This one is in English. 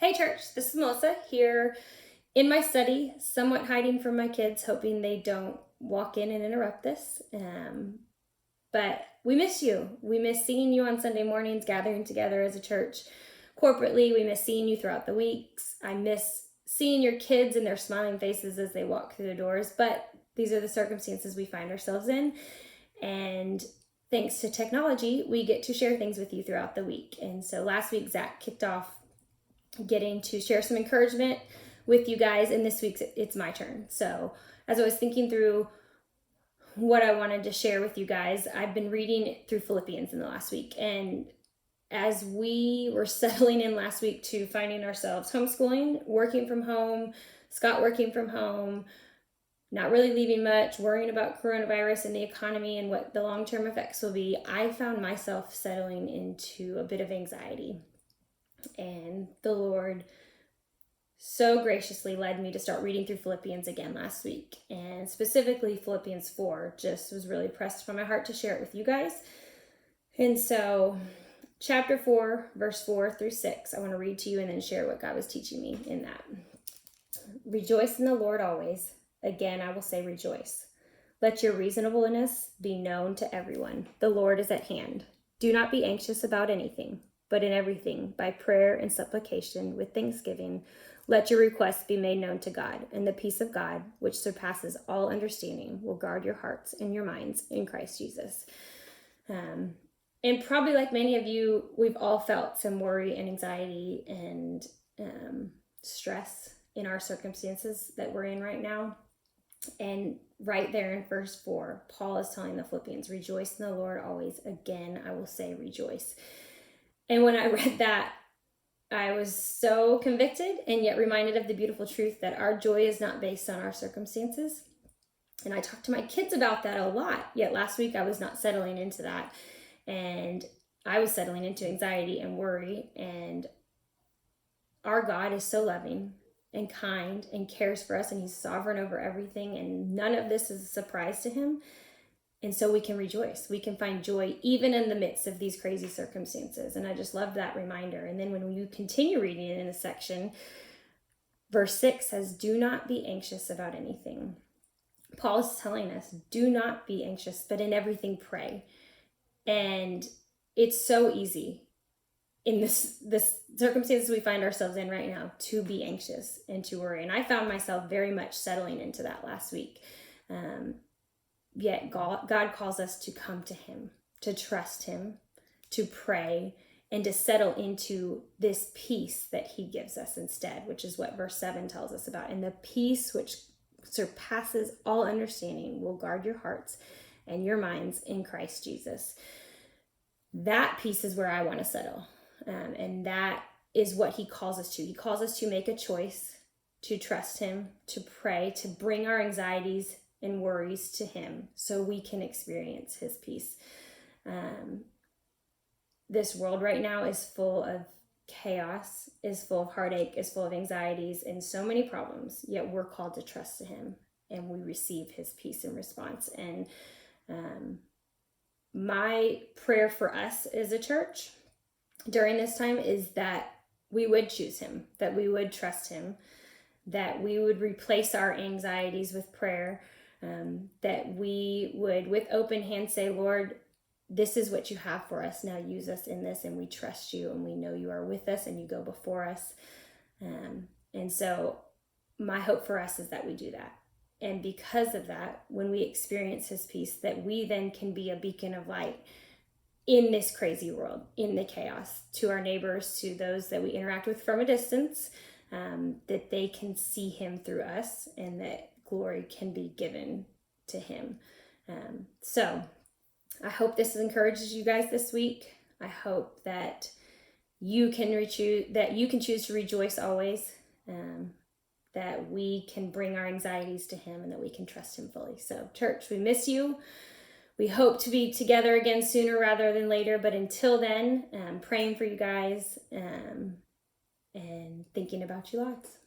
Hey church, this is Melissa here in my study, somewhat hiding from my kids, hoping they don't walk in and interrupt this. But we miss you. We miss seeing you on Sunday mornings, gathering together as a church corporately. We miss seeing you throughout the weeks. I miss seeing your kids and their smiling faces as they walk through the doors. But these are the circumstances we find ourselves in. And thanks to technology, we get to share things with you throughout the week. And so last week, Zach kicked off getting to share some encouragement with you guys, and this week's it's my turn. So as I was thinking through what I wanted to share with you guys, I've been reading through Philippians in the last week, and as we were settling in last week to finding ourselves homeschooling, working from home, Scott working from home, not really leaving much, worrying about coronavirus and the economy and what the long-term effects will be, I found myself settling into a bit of anxiety. And the Lord so graciously led me to start reading through Philippians again last week. And specifically Philippians 4 just was really pressed from my heart to share it with you guys. And so chapter 4, verse 4 through 6, I want to read to you and then share what God was teaching me in that. Rejoice in the Lord always. Again, I will say rejoice. Let your reasonableness be known to everyone. The Lord is at hand. Do not be anxious about anything, but in everything, by prayer and supplication, with thanksgiving, let your requests be made known to God, and the peace of God, which surpasses all understanding, will guard your hearts and your minds in Christ Jesus. And probably like many of you, we've all felt some worry and anxiety and stress in our circumstances that we're in right now. And right there in verse 4, Paul is telling the Philippians, rejoice in the Lord always. Again, I will say rejoice. And when I read that, I was so convicted and yet reminded of the beautiful truth that our joy is not based on our circumstances. And I talked to my kids about that a lot, yet last week I was not settling into that. And I was settling into anxiety and worry. And our God is so loving and kind and cares for us, and he's sovereign over everything. And none of this is a surprise to him. And so we can rejoice. We can find joy even in the midst of these crazy circumstances. And I just love that reminder. And then when you continue reading it in a section, verse 6 says, do not be anxious about anything. Paul is telling us, do not be anxious, but in everything pray. And it's so easy in this circumstances we find ourselves in right now to be anxious and to worry. And I found myself very much settling into that last week. Yet God calls us to come to him, to trust him, to pray, and to settle into this peace that he gives us instead, which is what verse 7 tells us about. And the peace which surpasses all understanding will guard your hearts and your minds in Christ Jesus. That peace is where I want to settle. And that is what he calls us to. He calls us to make a choice, to trust him, to pray, to bring our anxieties and worries to him so we can experience his peace. This world right now is full of chaos, is full of heartache, is full of anxieties and so many problems, yet we're called to trust to him and we receive his peace in response. And my prayer for us as a church during this time is that we would choose him, that we would trust him, that we would replace our anxieties with prayer, that we would with open hands say, Lord, this is what you have for us. Now use us in this, and we trust you and we know you are with us and you go before us. And so my hope for us is that we do that. And because of that, when we experience his peace, that we then can be a beacon of light in this crazy world, in the chaos, to our neighbors, to those that we interact with from a distance, that they can see him through us and that glory can be given to him. So I hope this encourages you guys this week. I hope that you can choose to rejoice always, that we can bring our anxieties to him and that we can trust him fully. So church, we miss you. We hope to be together again sooner rather than later. But until then, praying for you guys and thinking about you lots.